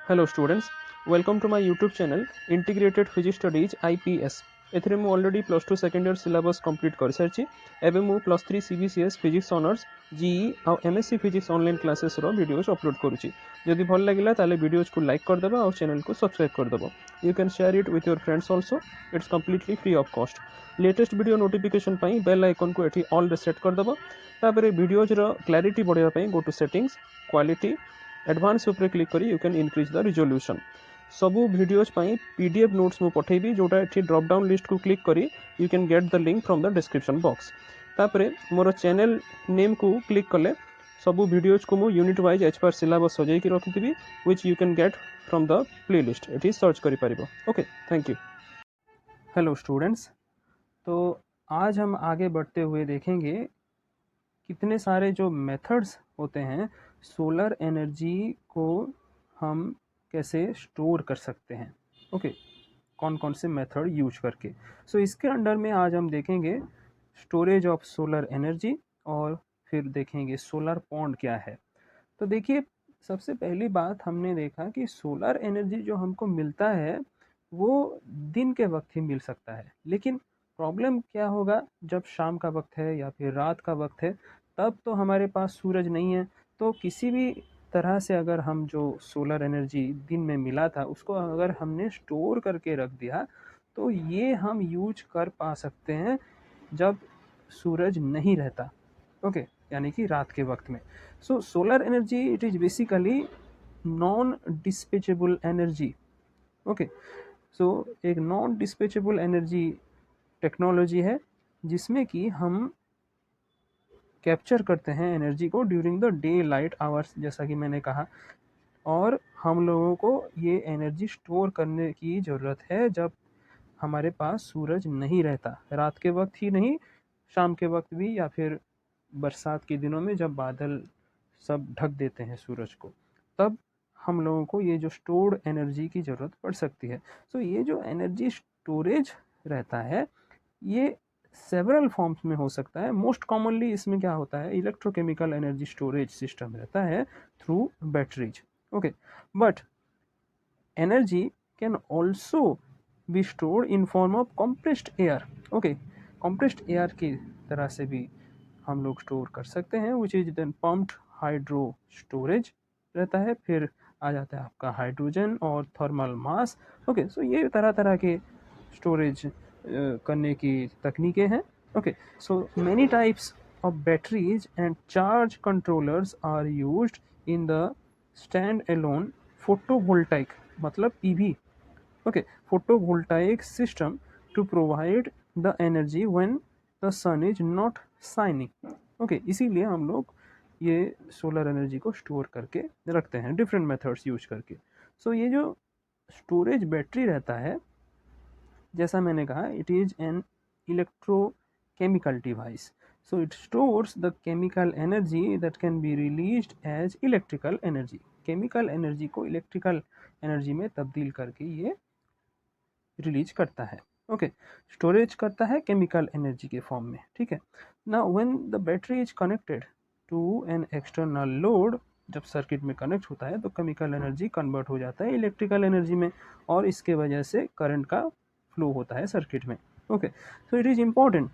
Hello students, welcome to my YouTube channel Integrated Physics Studies IPS. ଏଥିରେ ମୁଁ already plus two second year syllabus complete କରିସାରିଛି। ଏବେ ମୁଁ plus three CBCS physics honours GE ଆଉ MSc physics online କ୍ଲାसेसର videos upload କରୁଛି। ଯଦି ଭଲ ଲାଗିଲା ତାହେଲେ ଭିଡ଼ିଓଜକୁ ଲାଇକ୍ କରିଦେବ ଆଉ ଚ୍ୟାନେଲକୁ ସବସ୍କ୍ରାଇବ୍ କରିଦେବ। You can share it with your friends also, it's completely free of cost. Latest video notification ପାଇଁ बेल आइकन को एठी ऑल रे सेट कर दबो। तापर वीडियोज रो क्लैरिटी बढ़ावा ପାଇଁ go to settings, quality, advance उपरे क्लिक करी you can increase the resolution. सबू वीडियोज ପାଇଁ पीडीएफ नोट्स मु पठेबी जोटा एठी ड्रॉप डाउन लिस्ट को क्लिक करी you can get the link from the description box. तापर मोर चैनल नेम को क्लिक कले सबू वीडियोज को मु यूनिट वाइज एच पार सिलेबस सजाई की रखिथिबी which you can get from the playlist. एठी सर्च करि परिबो। Okay, thank you. Hello students, तो आज हम आगे बढ़ते हुए देखेंगे कितने सारे जो मेथड्स होते हैं सोलर एनर्जी को हम कैसे स्टोर कर सकते हैं। ओके, कौन कौन से मेथड यूज करके। सो इसके अंडर में आज हम देखेंगे स्टोरेज ऑफ सोलर एनर्जी और फिर देखेंगे सोलर पॉन्ड क्या है। तो देखिए, सबसे पहली बात हमने देखा कि सोलर एनर्जी जो हमको मिलता है वो दिन के वक्त ही मिल सकता है, लेकिन प्रॉब्लम क्या होगा जब शाम का वक्त है या फिर रात का वक्त है, तब तो हमारे पास सूरज नहीं है। तो किसी भी तरह से अगर हम जो सोलर एनर्जी दिन में मिला था उसको अगर हमने स्टोर करके रख दिया तो ये हम यूज कर पा सकते हैं जब सूरज नहीं रहता। ओके, यानी कि रात के वक्त में। So solar energy it is basically non dispatchable energy. Okay, so एक नॉन डिस्पैचेबल एनर्जी टेक्नोलॉजी है जिसमें कि हम कैप्चर करते हैं एनर्जी को during the day light hours, जैसा कि मैंने कहा। और हम लोगों को ये एनर्जी स्टोर करने की ज़रूरत है जब हमारे पास सूरज नहीं रहता, रात के वक्त ही नहीं, शाम के वक्त भी, या फिर बरसात के दिनों में जब बादल सब ढक देते हैं सूरज को, तब हम लोगों को ये जो स्टोर्ड एनर्जी की ज़रूरत पड़ सकती है। सो ये जो एनर्जी स्टोरेज रहता है ये सेवरल फॉर्म्स में हो सकता है। मोस्ट कॉमनली इसमें क्या होता है, इलेक्ट्रोकेमिकल एनर्जी स्टोरेज सिस्टम रहता है through batteries. Okay, but energy can also be stored in form of compressed air. Okay, compressed air की तरह से भी हम लोग स्टोर कर सकते हैं, which is then pumped hydro storage रहता है। फिर आ जाता है आपका हाइड्रोजन और थर्मल मास। ओके, सो ये तरह तरह के स्टोरेज करने की तकनीकें हैं। Okay, so many types of batteries and charge controllers are used in the stand alone photovoltaic मतलब PV, okay, photovoltaic system to provide the energy when the sun is not shining। okay, इसीलिए हम लोग ये solar energy को store करके रखते हैं different methods use करके। सो ये जो स्टोरेज बैटरी रहता है, जैसा मैंने कहा, it is an electrochemical device. So it stores the chemical energy that can be released as electrical energy। chemical energy को electrical energy में तब्दील करके ये रिलीज करता है। ओके, स्टोरेज करता है केमिकल एनर्जी के फॉर्म में। ठीक है, now when the battery is connected to an external load, जब सर्किट में कनेक्ट होता है तो केमिकल एनर्जी कन्वर्ट हो जाता है इलेक्ट्रिकल एनर्जी में, और इसके वजह से करंट का फ्लो होता है सर्किट में। Okay, so it is important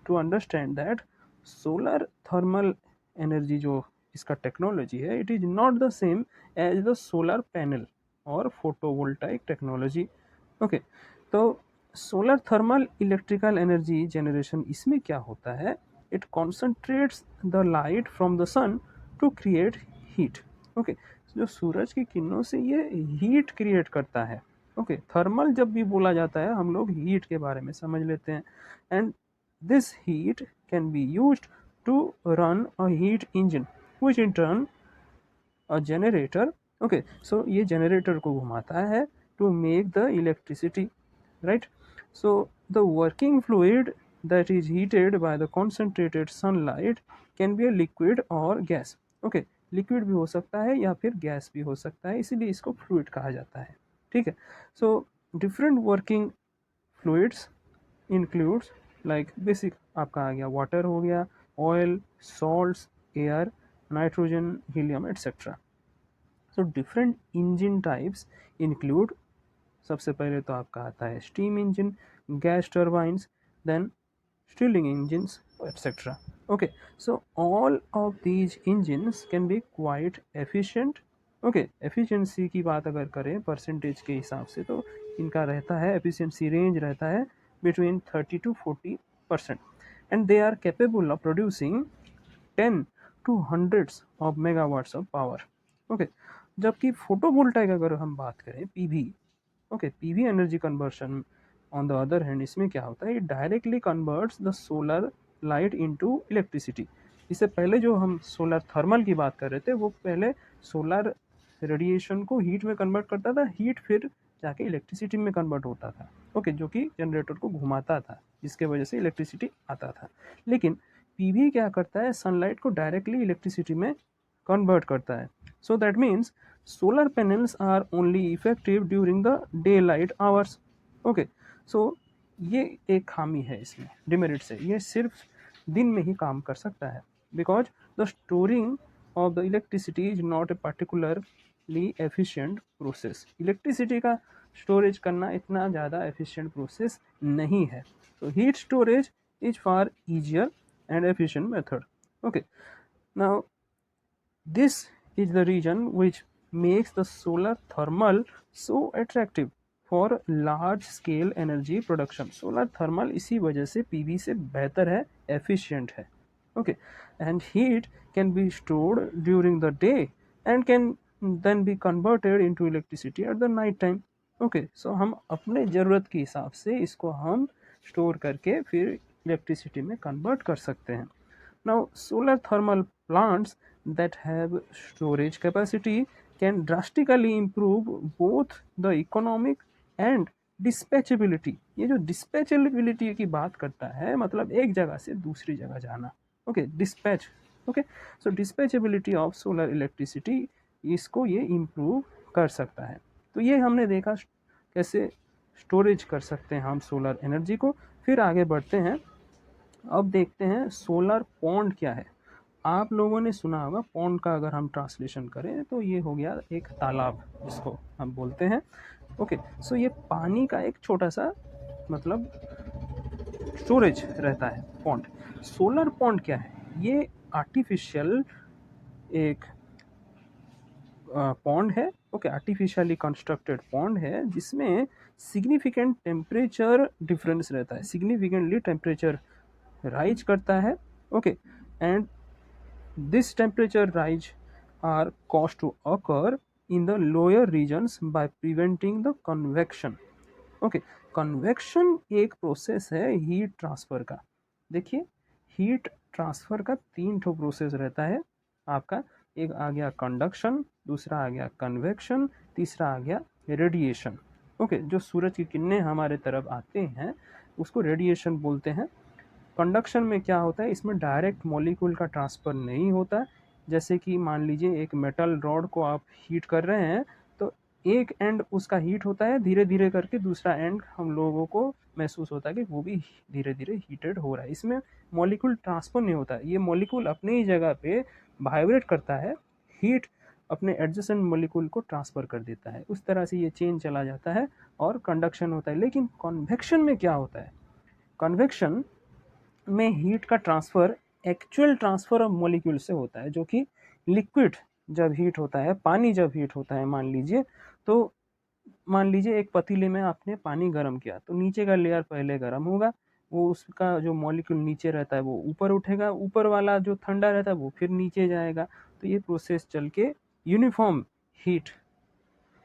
to understand that solar thermal energy जो इसका टेक्नोलॉजी है, it is not the same as the solar panel और फोटोवोल्टाइक टेक्नोलॉजी। ओके, तो solar thermal electrical energy generation, इसमें क्या होता है, it concentrates the light from the sun to create heat. Okay, जो सूरज की किरणों से ये हीट क्रिएट करता है। ओके, थर्मल जब भी बोला जाता है हम लोग हीट के बारे में समझ लेते हैं। And this heat can be used to run a heat engine which in turn a generator। okay, so ये generator को घुमाता है to make the electricity, right? So the working fluid that is heated by the concentrated sunlight can be a liquid or gas। okay, liquid भी हो सकता है या फिर गैस भी हो सकता है, इसीलिए इसको fluid कहा जाता है। ठीक है, so different working fluids includes like basic आपका आ गया वाटर हो गया, oil, salts, air, nitrogen, helium etcetera. So different engine types include, सबसे पहले तो आपका आता है steam engine, gas turbines, then Stirling engines, etc. Okay, so all of these engines can be quite efficient. Okay, efficiency की बात अगर करें परसेंटेज के हिसाब से तो इनका रहता है, एफिशिएंसी रेंज रहता है between 30 to 40%, and they are capable of producing 10 to hundreds of megawatts of power. Okay, जबकि फोटोवोल्टाइक अगर हम बात करें PV, okay, PV energy conversion on the other hand, इसमें क्या होता है, it directly converts the solar light into electricity. इससे पहले जो हम सोलर थर्मल की बात कर रहे थे वो पहले सोलर रेडिएशन को हीट में कन्वर्ट करता था, हीट फिर जाके इलेक्ट्रिसिटी में कन्वर्ट होता था. ओके, जो कि जनरेटर को घुमाता था जिसके वजह से इलेक्ट्रिसिटी आता था. लेकिन पीवी क्या करता है, सनलाइट को डायरेक्टली इलेक्ट्रिसिटी में कन्वर्ट करता है. So that means solar panels are only effective during the day light hours. Okay, so ये एक खामी है इसमें, डिमेरिट से, ये सिर्फ दिन में ही काम कर सकता है, because the storing of the electricity is not a particularly efficient process. Electricity का स्टोरेज करना इतना ज़्यादा एफिशिएंट प्रोसेस नहीं है. तो heat storage is far easier and efficient method. Okay, now this is the reason which makes the solar thermal so attractive for large scale energy production. solar thermal इसी वजह से PV से बेहतर है, efficient है. Okay, and heat can be stored during the day and can then be converted into electricity at the night time. Okay, so हम अपने ज़रूरत के हिसाब से इसको हम स्टोर करके फिर इलेक्ट्रिसिटी में कन्वर्ट कर सकते हैं. Now solar thermal plants that have storage capacity can drastically improve both the economic and dispatchability. ये जो डिस्पैचेबिलिटी की बात करता है, मतलब एक जगह से दूसरी जगह जाना. Okay, dispatch. Okay, so dispatchability of solar electricity, इसको ये इम्प्रूव कर सकता है. तो ये हमने देखा कैसे स्टोरेज कर सकते हैं हम सोलर एनर्जी को. फिर आगे बढ़ते हैं, अब देखते हैं सोलर पॉन्ड क्या है. आप लोगों ने सुना होगा पॉन्ड का, अगर हम ट्रांसलेशन करें तो ये हो गया एक तालाब जिसको हम बोलते हैं. ओके, सो ये पानी का एक छोटा सा मतलब स्टोरेज रहता है पॉन्ड. सोलर पॉन्ड क्या है, ये आर्टिफिशियल एक पॉन्ड है. ओके, आर्टिफिशियली कंस्ट्रक्टेड पॉन्ड है जिसमें सिग्निफिकेंट टेम्परेचर डिफरेंस रहता है, सिग्निफिकेंटली टेम्परेचर राइज करता है. Okay, and this temperature rise are cause to occur in the lower regions by preventing the convection. Okay, convection एक process है heat transfer का. देखिए, हीट ट्रांसफ़र का 3 ठो प्रोसेस रहता है आपका. एक आ गया कंडक्शन, दूसरा आ गया कन्वेक्शन, तीसरा आ गया रेडिएशन. ओके, जो सूरज की किरणें हमारे तरफ आते हैं उसको रेडिएशन बोलते हैं. कंडक्शन में क्या होता है, इसमें डायरेक्ट मॉलिक्यूल का ट्रांसफ़र नहीं होता. जैसे कि मान लीजिए एक मेटल रॉड को आप हीट कर रहे हैं तो एक एंड उसका हीट होता है, धीरे धीरे करके दूसरा एंड हम लोगों को महसूस होता है कि वो भी धीरे धीरे हीटेड हो रहा है. इसमें मॉलिक्यूल ट्रांसफ़र नहीं होता, ये मॉलिक्यूल अपने ही जगह पे वाइब्रेट करता है, हीट अपने एडजेसेंट मॉलिक्यूल को ट्रांसफ़र कर देता है. उस तरह से ये चेन चला जाता है और कंडक्शन होता है. लेकिन कन्वेक्शन में क्या होता है, कन्वेक्शन में हीट का transfer actual transfer of molecule से होता है, जो कि लिक्विड जब हीट होता है, पानी जब हीट होता है मान लीजिए, तो मान लीजिए एक पतीले में आपने पानी गर्म किया तो नीचे का लेयर पहले गर्म होगा, वो उसका जो मॉलिक्यूल नीचे रहता है वो ऊपर उठेगा, ऊपर वाला जो ठंडा रहता है वो फिर नीचे जाएगा. तो ये प्रोसेस चल के यूनिफॉर्म हीट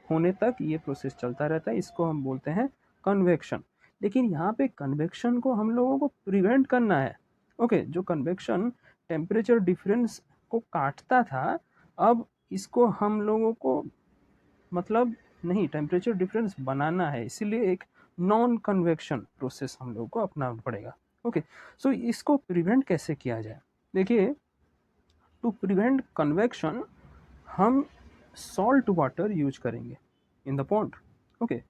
होने तक ये प्रोसेस चलता रहता है. इसको हम बोलते हैं कन्वेक्शन. लेकिन यहाँ पे कन्वेक्शन को हम लोगों को प्रिवेंट करना है. ओके, जो कन्वेक्शन टेम्परेचर डिफरेंस को काटता था, अब इसको हम लोगों को मतलब नहीं, टेम्परेचर डिफरेंस बनाना है, इसीलिए एक नॉन कन्वेक्शन प्रोसेस हम लोगों को अपनाना पड़ेगा. ओके, सो इसको प्रिवेंट कैसे किया जाए. देखिए, टू प्रिवेंट कन्वेक्शन हम सॉल्ट वाटर यूज करेंगे in the pond. Okay,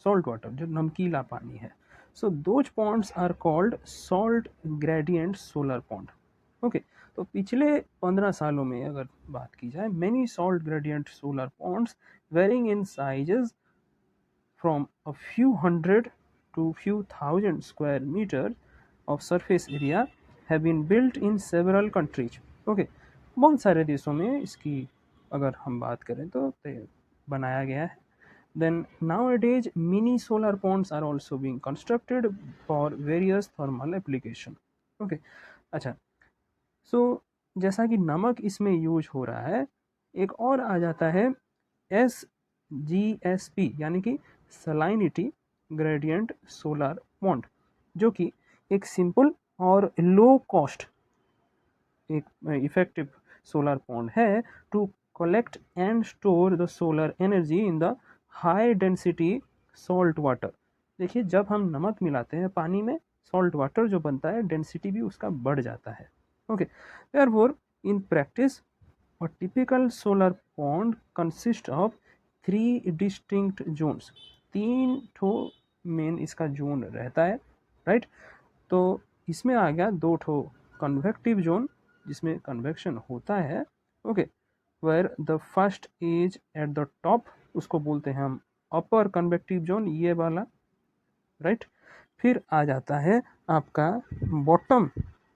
salt water जो नमकीला पानी है. So those ponds are called salt gradient solar pond. Okay, तो पिछले 15 सालों में अगर बात की जाए, many salt gradient solar ponds varying in sizes from a few hundred to few thousand square meters of surface area have been built in several countries. Okay, बहुत सारे देशों में इसकी अगर हम बात करें तो बनाया गया है. Then nowadays mini solar ponds are also being constructed for various thermal application. Okay, अच्छा, so जैसा कि नमक इसमें यूज हो रहा है, एक और आ जाता है SGSP यानी कि सलाइनिटी ग्रेडियंट सोलर पॉन्ड, जो कि एक सिंपल और लो कॉस्ट एक इफेक्टिव सोलर पॉन्ड है to collect and store the solar energy in the high density salt water. देखिए, जब हम नमक मिलाते हैं पानी में, सॉल्ट वाटर जो बनता है डेंसिटी भी उसका बढ़ जाता है. Okay, therefore in practice a typical solar pond consists of 3 distinct zones. 3 ठो मेन इसका जोन रहता है, राइट. तो इसमें आ गया 2 ठो कन्वेक्टिव जोन जिसमें कन्वेक्शन होता है. Okay, where the first is at the top, उसको बोलते हैं हम अपर कन्वेक्टिव जोन, ये वाला, राइट. फिर आ जाता है आपका बॉटम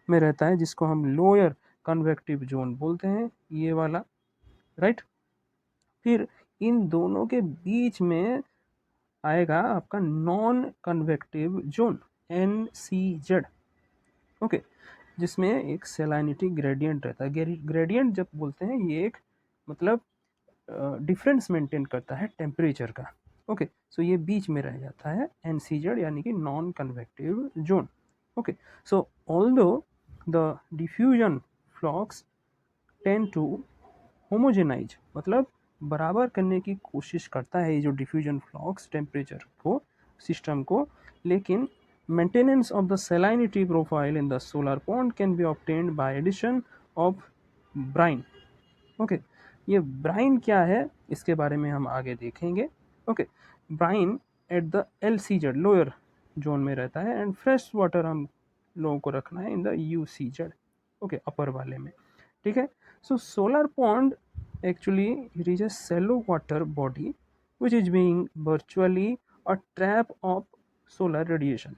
में रहता है जिसको हम लोअर कन्वेक्टिव जोन बोलते हैं, ये वाला, राइट. फिर इन दोनों के बीच में आएगा आपका non convective zone NCZ. Okay, जिसमें एक सैलिनिटी ग्रेडियंट रहता है. ग्रेडियंट जब बोलते हैं ये एक मतलब डिफरेंस मेंटेन करता है टेम्परेचर का. ओके, सो ये बीच में रह जाता है NCZ यानी कि non convective zone. Okay, so although the diffusion flux tend to homogenize, मतलब बराबर करने की कोशिश करता है ये जो डिफ्यूजन फ्लक्स टेम्परेचर को, सिस्टम को, लेकिन maintenance of the salinity profile in the solar pond can be obtained by addition of brine. Okay, ये ब्राइन क्या है इसके बारे में हम आगे देखेंगे. Okay, brine at the LCZ lower zone में रहता है एंड फ्रेश वाटर हम लोगों को रखना है in the UCZ. Okay, upper वाले में, ठीक है. So solar pond actually it is a shallow water body which is being virtually a trap of solar radiation.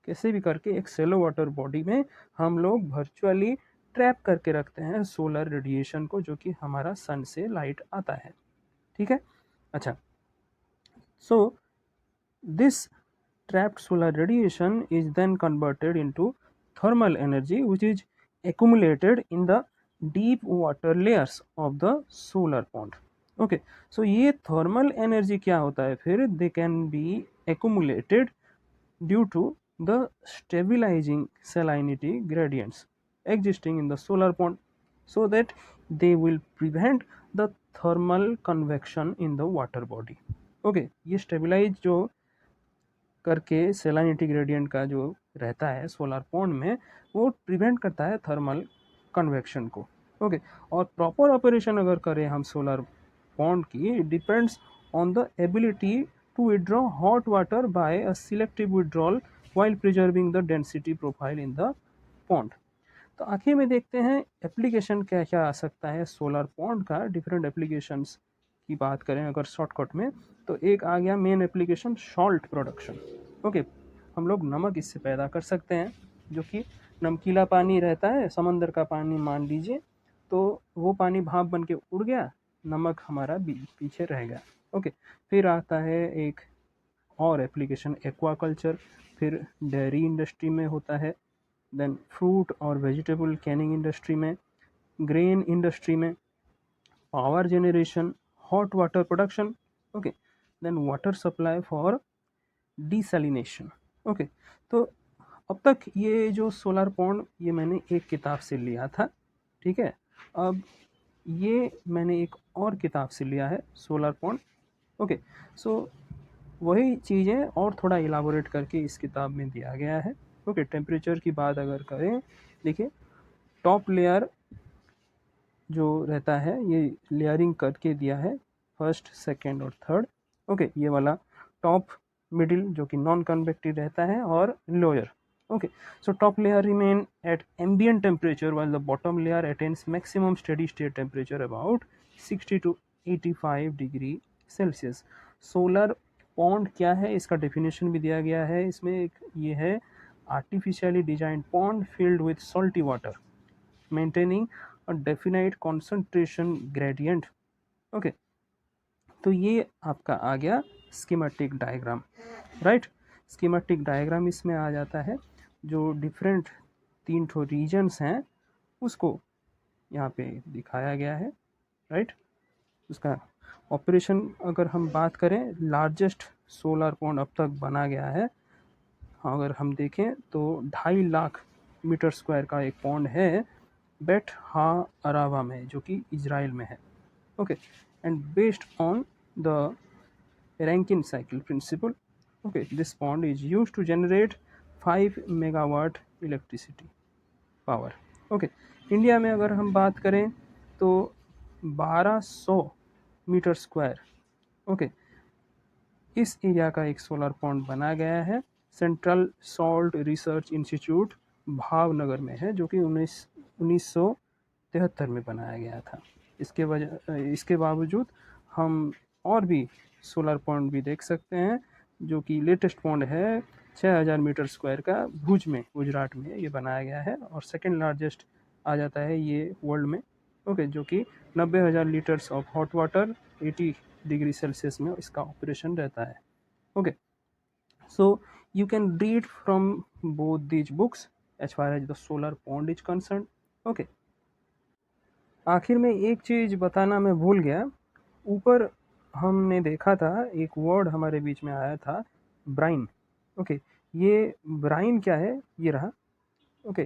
कैसे भी करके एक सेलो वाटर बॉडी में हम लोग वर्चुअली ट्रैप करके रखते हैं सोलर रेडिएशन को, जो कि हमारा सन से लाइट आता है, ठीक है. अच्छा, so this trapped solar radiation is then converted into thermal energy which is accumulated in the deep water layers of the solar pond. Okay, so ये thermal energy क्या होता है फिर, they can be accumulated due to the stabilizing salinity gradients existing in the solar pond so that they will prevent the thermal convection in the water body. Okay, ये stabilize जो करके salinity gradient का जो रहता है solar pond में, वो prevent करता है थर्मल कन्वेक्शन को. ओके, और प्रॉपर ऑपरेशन अगर करें हम सोलर पॉन्ड की, depends on the ability to withdraw hot water by a selective withdrawal while preserving the density profile in the pond. तो आखिर में देखते हैं एप्लीकेशन क्या क्या आ सकता है सोलर पॉन्ड का. डिफरेंट एप्लीकेशंस की बात करें अगर शॉर्टकट में, तो एक आ गया main application salt production. Okay, हम लोग नमक इससे पैदा कर सकते हैं, जो कि नमकीला पानी रहता है, समंदर का पानी मान लीजिए, तो वो पानी भाप बन के उड़ गया, नमक हमारा पीछे रह गया. ओके, फिर आता है एक और एप्लीकेशन एक्वाकल्चर, फिर डेयरी इंडस्ट्री में होता है, देन फ्रूट और वेजिटेबल कैनिंग इंडस्ट्री में, ग्रेन इंडस्ट्री में, power generation, hot water production. Okay, then water supply for desalination. Okay, तो अब तक ये जो सोलर पॉन्ड ये मैंने एक किताब से लिया था, ठीक है. अब ये मैंने एक और किताब से लिया है सोलर पॉन्ड. ओके, सो वही चीज़ें और थोड़ा इलाबोरेट करके इस किताब में दिया गया है. ओके, टेम्परेचर की बात अगर करें, देखिए टॉप लेयर जो रहता है ये लेयरिंग करके दिया है, फर्स्ट, सेकंड और थर्ड. ओके, ये वाला टॉप, मिडिल जो कि नॉन कन्वेक्टिव रहता है, और lower. Okay, so top layer remain at ambient temperature while the bottom layer attains maximum steady state temperature about 60 to 85 degree Celsius. Solar pond क्या है, इसका डेफिनेशन भी दिया गया है इसमें. एक ये है artificially designed pond filled with salty water maintaining a definite concentration gradient. Okay, तो ये आपका आ गया schematic diagram, right. Schematic diagram इसमें आ जाता है. जो डिफरेंट 3 ठो रीजन्स हैं उसको यहाँ पे दिखाया गया है, राइट. उसका ऑपरेशन अगर हम बात करें, लार्जेस्ट सोलर पॉन्ड अब तक बना गया है. हाँ, अगर हम देखें तो 2.5 लाख मीटर स्क्वायर का एक पॉन्ड है बेट हा अरावा में, जो कि इजराइल में है. Okay, and based on the Rankine cycle principle. Okay, this pond is used to generate 5 megawatt electricity power. Okay, India में अगर हम बात करें तो 1200 मीटर स्क्वायर, ओके, इस एरिया का एक सोलर पॉन्ड बना गया है. Central salt research institute Bhavnagar में है, जो कि 1973 में बनाया गया था. इसके बावजूद हम और भी सोलर पॉन्ड भी देख सकते हैं, जो कि लेटेस्ट पॉन्ड है 6000 मीटर स्क्वायर का भुज में, गुजरात में ये बनाया गया है. और सेकंड लार्जेस्ट आ जाता है ये वर्ल्ड में, ओके, जो कि 90,000 litres of hot water 80 degree Celsius में इसका ऑपरेशन रहता है. Okay, so you can read from both these books as far as the solar pond is concerned. Okay, आखिर में एक चीज़ बताना मैं भूल गया. ऊपर हमने देखा था एक वर्ड हमारे बीच में आया था, ब्राइन. ओके, ये ब्राइन क्या है, ये रहा. ओके,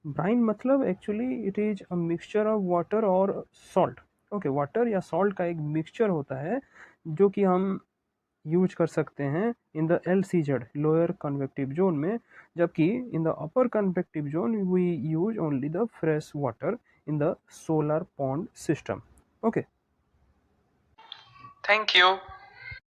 ब्राइन मतलब actually it is a mixture of water और सॉल्ट. ओके, वाटर या सॉल्ट का एक मिक्सचर होता है जो कि हम यूज कर सकते हैं in the LCZ lower convective zone में, जबकि in the upper convective zone we use only the fresh water in the solar pond system. Okay, Thank you.